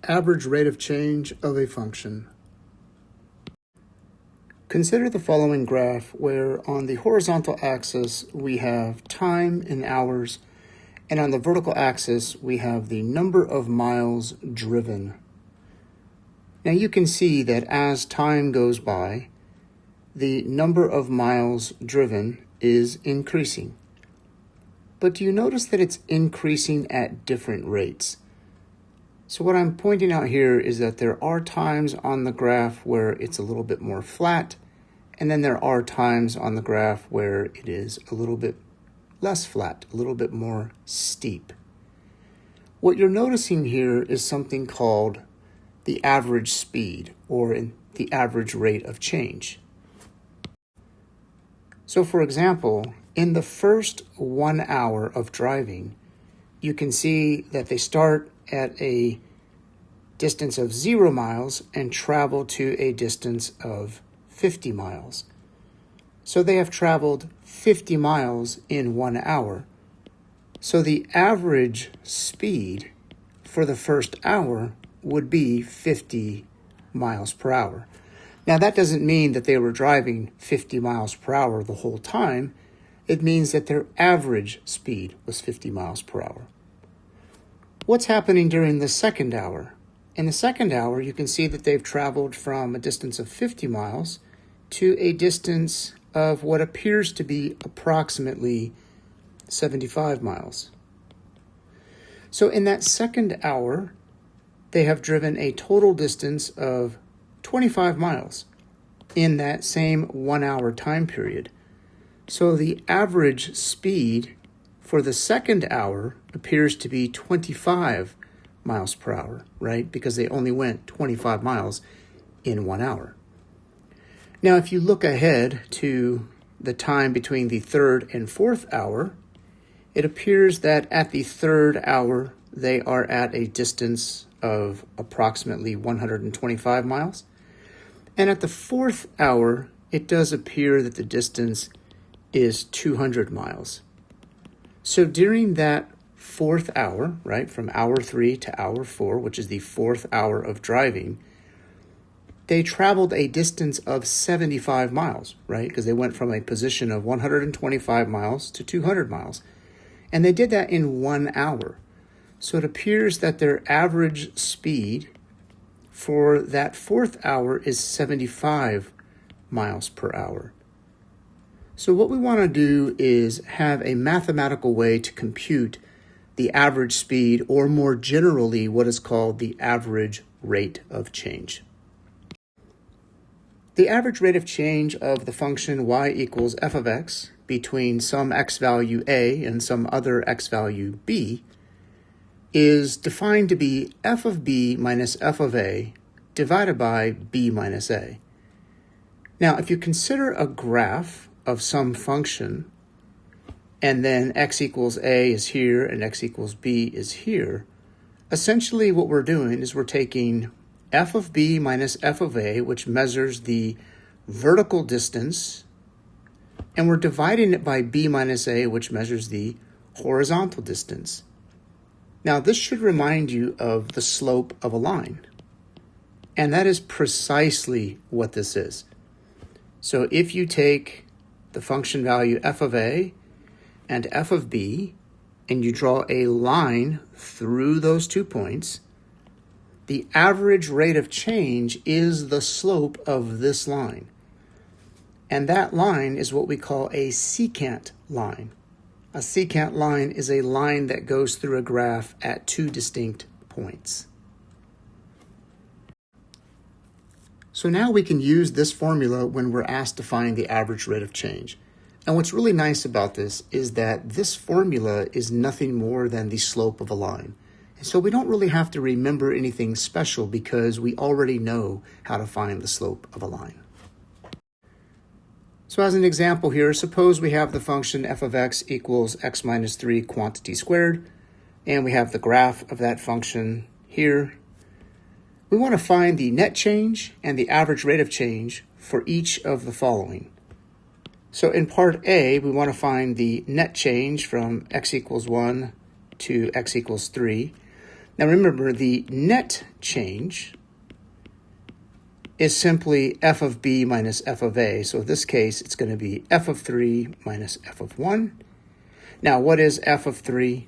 average rate of change of a function. Consider the following graph where on the horizontal axis we have time in hours, and on the vertical axis we have the number of miles driven. Now you can see that as time goes by, the number of miles driven is increasing. But do you notice that it's increasing at different rates? So what I'm pointing out here is that there are times on the graph where it's a little bit more flat, and then there are times on the graph where it is a little bit less flat, a little bit more steep. What you're noticing here is something called the average speed, or the average rate of change. So for example, in the first 1 hour of driving, you can see that they start at a distance of 0 miles and travel to a distance of 50 miles. So they have traveled 50 miles in 1 hour. So the average speed for the first hour would be 50 miles per hour. Now that doesn't mean that they were driving 50 miles per hour the whole time. It means that their average speed was 50 miles per hour. What's happening during the second hour? In the second hour, you can see that they've traveled from a distance of 50 miles to a distance of what appears to be approximately 75 miles. So in that second hour, they have driven a total distance of 25 miles in that same 1 hour time period. So the average speed for the second hour appears to be 25 miles per hour, right? Because they only went 25 miles in 1 hour. Now, if you look ahead to the time between the third and fourth hour, it appears that at the third hour, they are at a distance of approximately 125 miles. And at the fourth hour, it does appear that the distance is 200 miles. So during that fourth hour, right, from hour 3 to hour 4, which is the fourth hour of driving, they traveled a distance of 75 miles, right? Because they went from a position of 125 miles to 200 miles. And they did that in 1 hour. So it appears that their average speed for that fourth hour is 75 miles per hour. So what we want to do is have a mathematical way to compute the average speed, or more generally, what is called the average rate of change. The average rate of change of the function y equals f of x between some x value a and some other x value b is defined to be f of b minus f of a divided by b minus a. Now, if you consider a graph of some function, and then x equals a is here and x equals b is here, essentially what we're doing is we're taking f of b minus f of a, which measures the vertical distance, and we're dividing it by b minus a, which measures the horizontal distance. Now, this should remind you of the slope of a line, and that is precisely what this is. So if you take the function value f of a and f of b, and you draw a line through those 2 points, the average rate of change is the slope of this line. And that line is what we call a secant line. A secant line is a line that goes through a graph at 2 distinct points. So now we can use this formula when we're asked to find the average rate of change. And what's really nice about this is that this formula is nothing more than the slope of a line. And so we don't really have to remember anything special because we already know how to find the slope of a line. So as an example here, suppose we have the function f of x equals x minus 3 quantity squared, and we have the graph of that function here. We want to find the net change and the average rate of change for each of the following. So in part A, we want to find the net change from x equals 1 to x equals 3. Now remember, the net change is simply f of b minus f of a. So in this case, it's going to be f of 3 minus f of 1. Now, what is f of 3?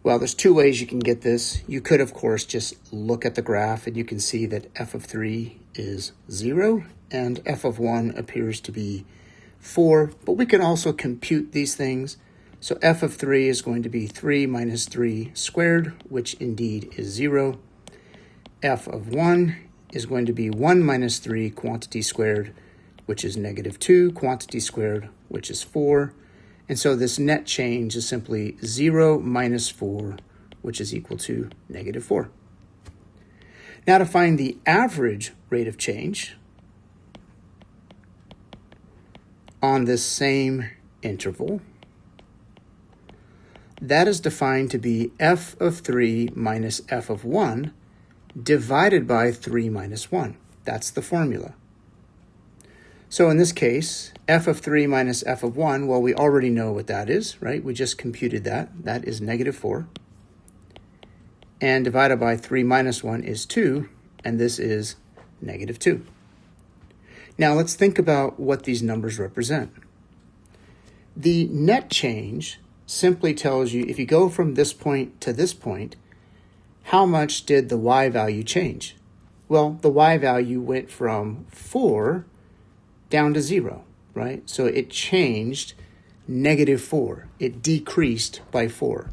Well, there's two ways you can get this. You could, of course, just look at the graph and you can see that f of 3 is 0 and f of 1 appears to be 4. But we can also compute these things. So f of 3 is going to be 3 minus 3 squared, which indeed is 0. F of 1 is going to be 1 minus 3 quantity squared, which is negative 2 quantity squared, which is 4. And so this net change is simply 0 minus 4, which is equal to negative 4. Now to find the average rate of change on this same interval, that is defined to be f of 3 minus f of 1 divided by 3 minus 1. That's the formula. So in this case, f of 3 minus f of 1, well, we already know what that is, right? We just computed that. That is negative 4. And divided by 3 minus 1 is 2, and this is negative 2. Now let's think about what these numbers represent. The net change simply tells you, if you go from this point to this point, how much did the y value change? Well, the y value went from 4 down to 0, right? So it changed negative 4. It decreased by 4.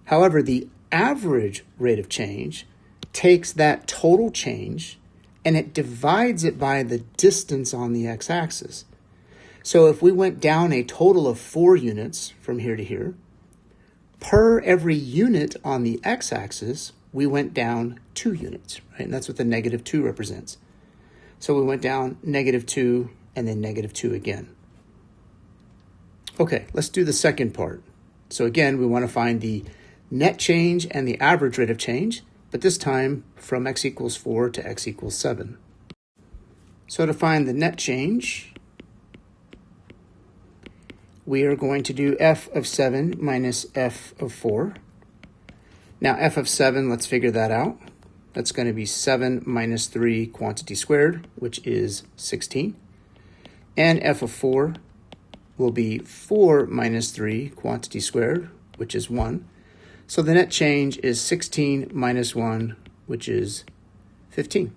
However, the average rate of change takes that total change and it divides it by the distance on the x-axis. So if we went down a total of 4 units from here to here, per every unit on the x-axis, we went down 2 units, right? And that's what the negative 2 represents. So we went down negative 2 and then negative 2 again. Okay, let's do the second part. So again, we want to find the net change and the average rate of change, but this time from x equals 4 to x equals 7. So to find the net change, we are going to do f of 7 minus f of 4. Now f of 7, let's figure that out. That's going to be 7 minus 3 quantity squared, which is 16. And f of 4 will be 4 minus 3 quantity squared, which is 1. So the net change is 16 minus 1, which is 15.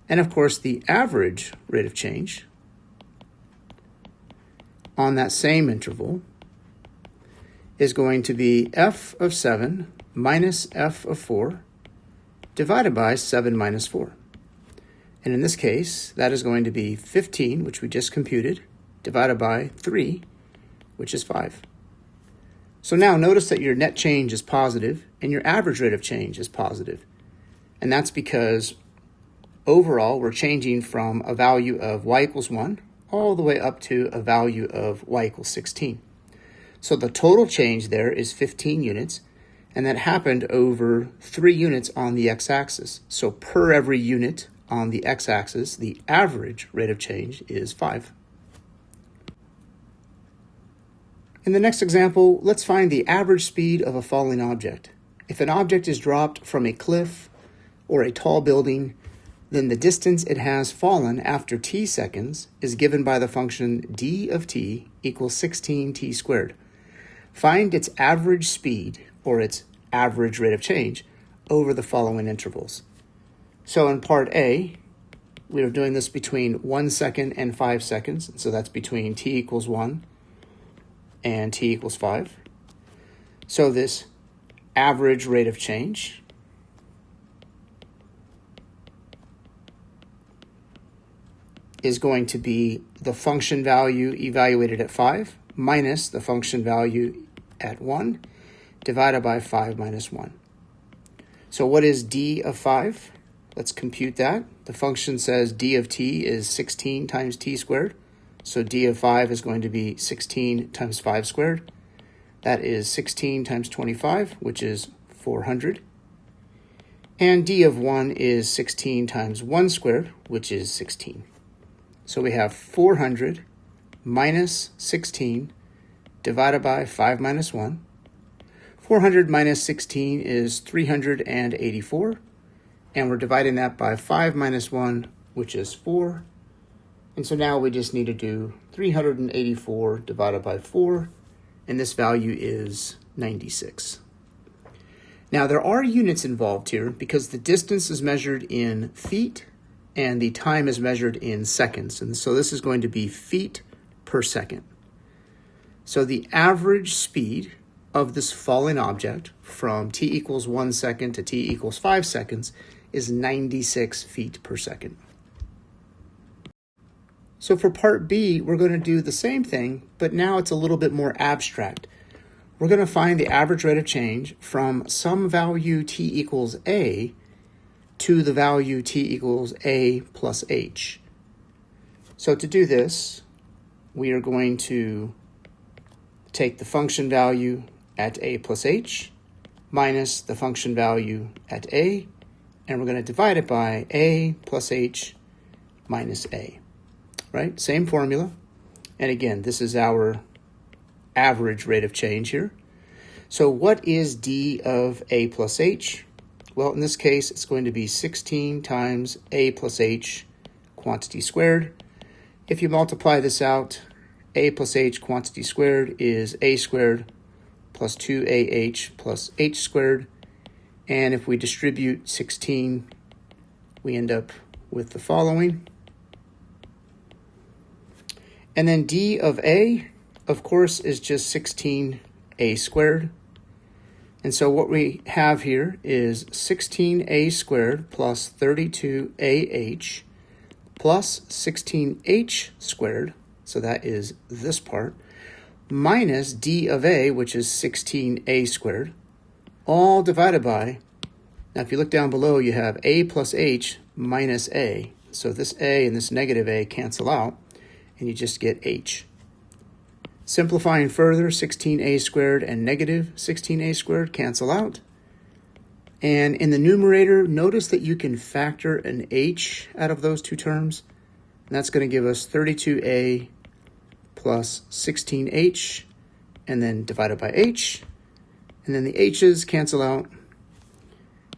And of course, the average rate of change on that same interval is going to be f of 7 minus f of 4 divided by 7 minus 4. And in this case, that is going to be 15, which we just computed, divided by 3, which is 5. So now notice that your net change is positive and your average rate of change is positive. And that's because overall we're changing from a value of y equals 1 all the way up to a value of y equals 16. So the total change there is 15 units, and that happened over 3 units on the x-axis. So per every unit on the x-axis, the average rate of change is 5. In the next example, let's find the average speed of a falling object. If an object is dropped from a cliff or a tall building, then the distance it has fallen after t seconds is given by the function d of t equals 16t squared. Find its average speed, or its average rate of change, over the following intervals. So in part A, we are doing this between 1 second and 5 seconds. So that's between t equals 1 and t equals 5. So this average rate of change is going to be the function value evaluated at 5 minus the function value at 1 divided by 5 minus 1. So what is d of 5? Let's compute that. The function says d of t is 16 times t squared. So d of 5 is going to be 16 times 5 squared. That is 16 times 25, which is 400. And d of 1 is 16 times 1 squared, which is 16. So we have 400 minus 16 divided by 5 minus 1. 400 minus 16 is 384. And we're dividing that by 5 minus 1, which is 4. And so now we just need to do 384 divided by 4. And this value is 96. Now there are units involved here because the distance is measured in feet and the time is measured in seconds. And so this is going to be feet per second. So the average speed of this falling object from t equals 1 second to t equals 5 seconds is 96 feet per second. So for part B, we're going to do the same thing, but now it's a little bit more abstract. We're going to find the average rate of change from some value t equals a to the value t equals a plus h. So to do this, we are going to take the function value at a plus h minus the function value at a, and we're going to divide it by a plus h minus a, right? Same formula. And again, this is our average rate of change here. So what is d of a plus h? Well, in this case, it's going to be 16 times a plus h quantity squared. If you multiply this out, a plus h quantity squared is a squared plus 2ah plus h squared. And if we distribute 16, we end up with the following. And then d of a, of course, is just 16a squared. And so what we have here is 16a squared plus 32ah plus 16h squared, so that is this part, minus d of a, which is 16a squared, all divided by, now if you look down below, you have a plus h minus a. So this a and this negative a cancel out, and you just get h. Simplifying further, 16a squared and negative 16a squared cancel out. And in the numerator, notice that you can factor an h out of those two terms. And that's going to give us 32a plus 16h, and then divided by h. And then the h's cancel out,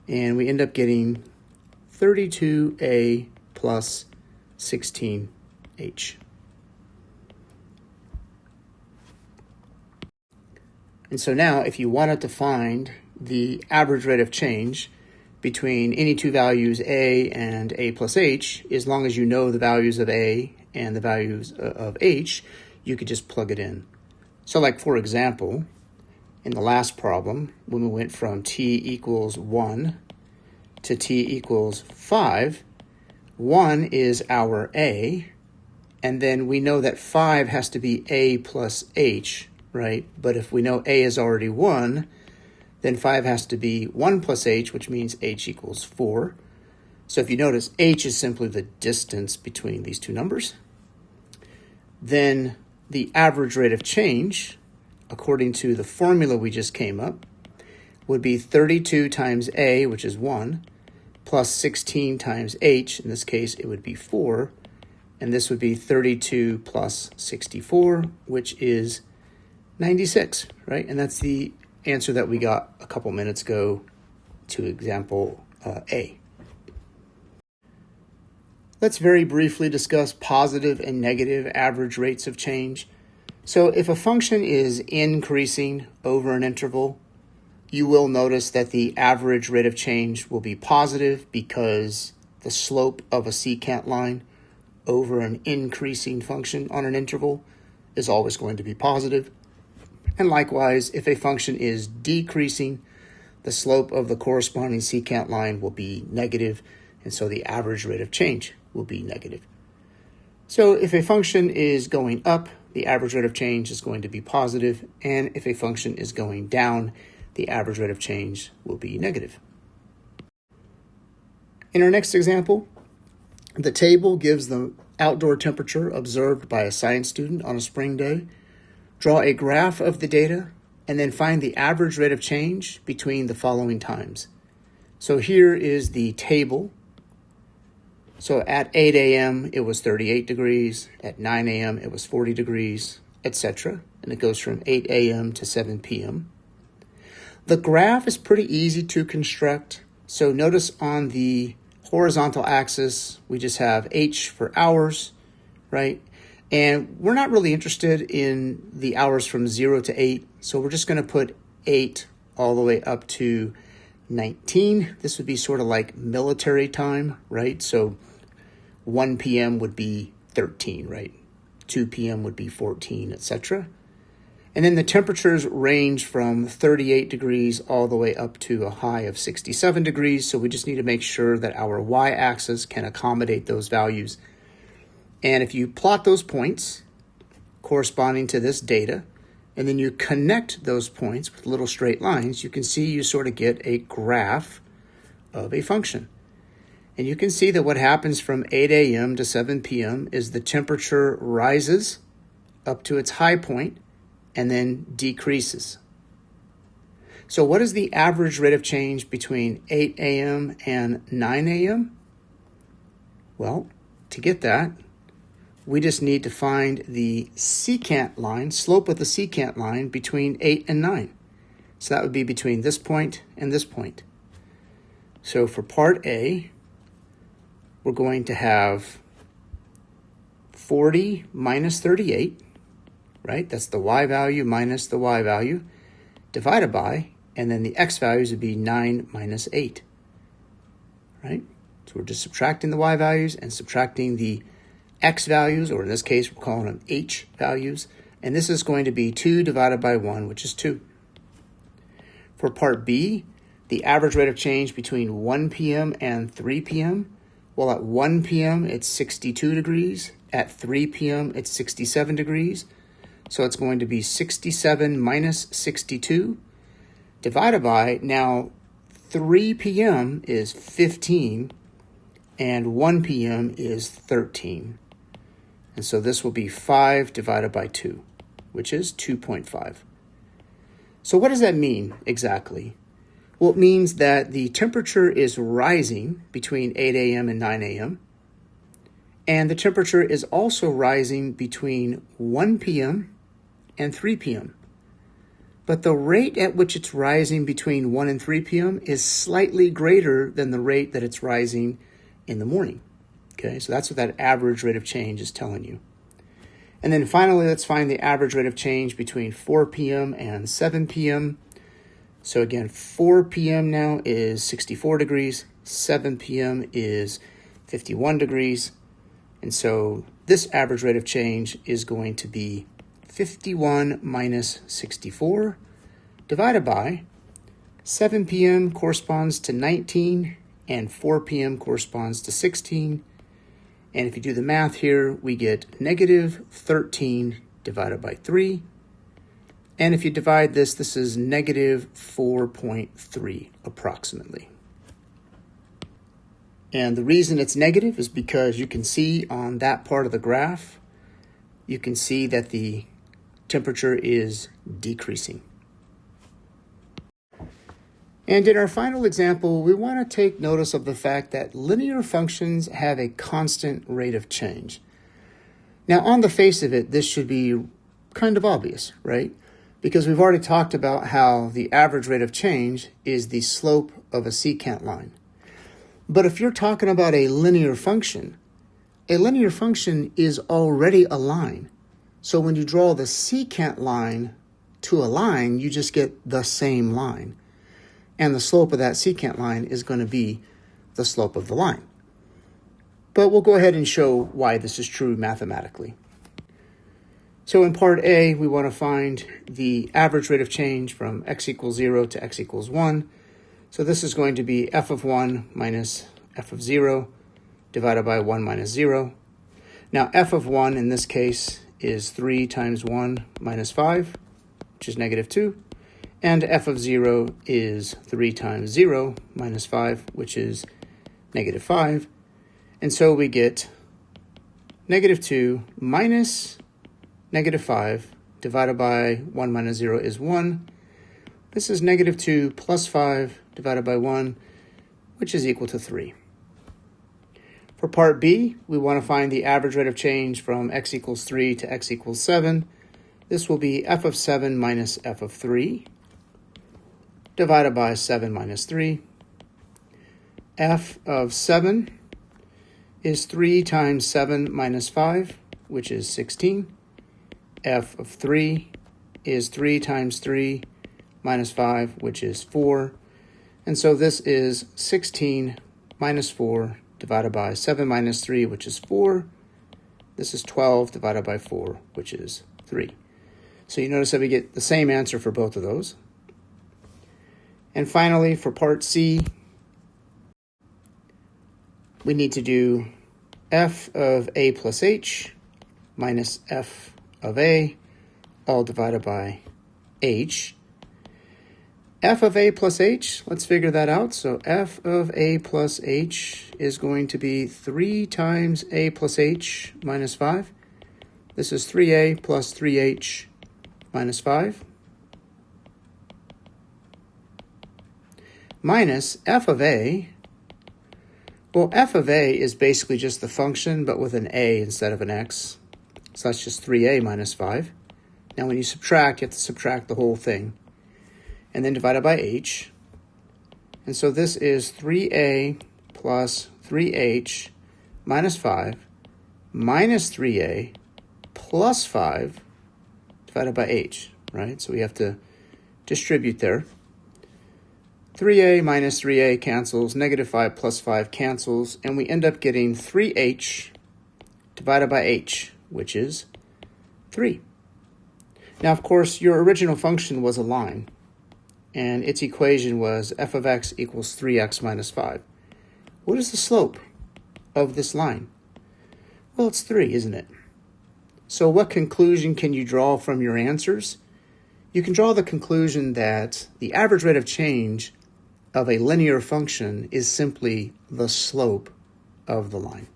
and we end up getting 32a plus 16h. And so now, if you wanted to find the average rate of change between any two values a and a plus h, as long as you know the values of a and the values of h, you could just plug it in. So like, for example, in the last problem, when we went from t equals 1 to t equals 5, 1 is our a, and then we know that 5 has to be a plus h, right? But if we know a is already 1, then 5 has to be 1 plus h, which means h equals 4. So if you notice, h is simply the distance between these two numbers. Then the average rate of change, according to the formula we just came up, would be 32 times a, which is 1, plus 16 times h. In this case, it would be 4. And this would be 32 plus 64, which is 96, right? And that's the answer that we got a couple minutes ago to example A. Let's very briefly discuss positive and negative average rates of change. So if a function is increasing over an interval, you will notice that the average rate of change will be positive because the slope of a secant line over an increasing function on an interval is always going to be positive. And likewise, if a function is decreasing, the slope of the corresponding secant line will be negative, and so the average rate of change will be negative. So if a function is going up, the average rate of change is going to be positive, and if a function is going down, the average rate of change will be negative. In our next example, the table gives the outdoor temperature observed by a science student on a spring day. Draw a graph of the data, and then find the average rate of change between the following times. So here is the table. So at 8 a.m. it was 38 degrees, at 9 a.m. it was 40 degrees, etc. And it goes from 8 a.m. to 7 p.m. The graph is pretty easy to construct. So notice on the horizontal axis, we just have h for hours, right? And we're not really interested in the hours from 0 to 8. So we're just going to put 8 all the way up to 19. This would be sort of like military time, right? So 1 p.m. would be 13, right? 2 p.m. would be 14, etc. And then the temperatures range from 38 degrees all the way up to a high of 67 degrees. So we just need to make sure that our y-axis can accommodate those values. And if you plot those points corresponding to this data, and then you connect those points with little straight lines, you can see you sort of get a graph of a function. And you can see that what happens from 8 a.m. to 7 p.m. is the temperature rises up to its high point and then decreases. So what is the average rate of change between 8 a.m. and 9 a.m.? Well, to get that, we just need to find the secant line, slope of the secant line between 8 and 9. So that would be between this point and this point. So for part A, we're going to have 40 minus 38, right? That's the y value minus the y value, divided by, and then the x values would be 9 minus 8, right? So we're just subtracting the y values and subtracting the x values, or in this case, we're calling them h values. And this is going to be 2 divided by 1, which is 2. For part B, the average rate of change between 1 p.m. and 3 p.m., well, at 1 p.m., it's 62 degrees. At 3 p.m., it's 67 degrees. So it's going to be 67 minus 62 divided by, now 3 p.m. is 15 and 1 p.m. is 13. And so this will be 5 divided by 2, which is 2.5. So what does that mean exactly? Well, it means that the temperature is rising between 8 a.m. and 9 a.m. And the temperature is also rising between 1 p.m. and 3 p.m. But the rate at which it's rising between 1 and 3 p.m. is slightly greater than the rate that it's rising in the morning. Okay, so that's what that average rate of change is telling you. And then finally, let's find the average rate of change between 4 p.m. and 7 p.m. So again, 4 p.m. now is 64 degrees, 7 p.m. is 51 degrees. And so this average rate of change is going to be 51 minus 64 divided by 7 p.m. corresponds to 19 and 4 p.m. corresponds to 16. And if you do the math here, we get negative 13 divided by 3. And if you divide this, this is negative 4.3 approximately. And the reason it's negative is because you can see on that part of the graph, you can see that the temperature is decreasing. And in our final example, we want to take notice of the fact that linear functions have a constant rate of change. Now, on the face of it, this should be kind of obvious, right? Because we've already talked about how the average rate of change is the slope of a secant line. But if you're talking about a linear function is already a line. So when you draw the secant line to a line, you just get the same line. And the slope of that secant line is going to be the slope of the line. But we'll go ahead and show why this is true mathematically. So in part A, we want to find the average rate of change from x equals 0 to x equals 1. So this is going to be f of 1 minus f of 0 divided by 1 minus 0. Now f of 1 in this case is 3 times 1 minus 5, which is negative 2. And f of 0 is 3 times 0 minus 5, which is negative 5. And so we get negative 2 minus negative 5 divided by 1 minus 0 is 1. This is negative 2 plus 5 divided by 1, which is equal to 3. For part B, we want to find the average rate of change from x equals 3 to x equals 7. This will be f of 7 minus f of 3. divided by 7 minus 3. F of 7 is 3 times 7 minus 5, which is 16. F of 3 is 3 times 3 minus 5, which is 4. And so this is 16 minus 4 divided by 7 minus 3, which is 4. This is 12 divided by 4, which is 3. So you notice that we get the same answer for both of those. And finally, for part C, we need to do f of a plus h minus f of a, all divided by h. F of a plus h, let's figure that out. So f of a plus h is going to be 3 times a plus h minus 5. This is 3a plus 3h minus 5. Minus f of a. Well, f of a is basically just the function, but with an a instead of an x. So that's just 3a minus 5. Now when you subtract, you have to subtract the whole thing. And then divided by h. And so this is 3a plus 3h minus 5 minus 3a plus 5 divided by h, right? So we have to distribute there. 3a minus 3a cancels, negative 5 plus 5 cancels, and we end up getting 3h divided by h, which is 3. Now, of course, your original function was a line, and its equation was f of x equals 3x minus 5. What is the slope of this line? Well, it's 3, isn't it? So what conclusion can you draw from your answers? You can draw the conclusion that the average rate of change of a linear function is simply the slope of the line.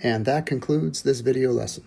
And that concludes this video lesson.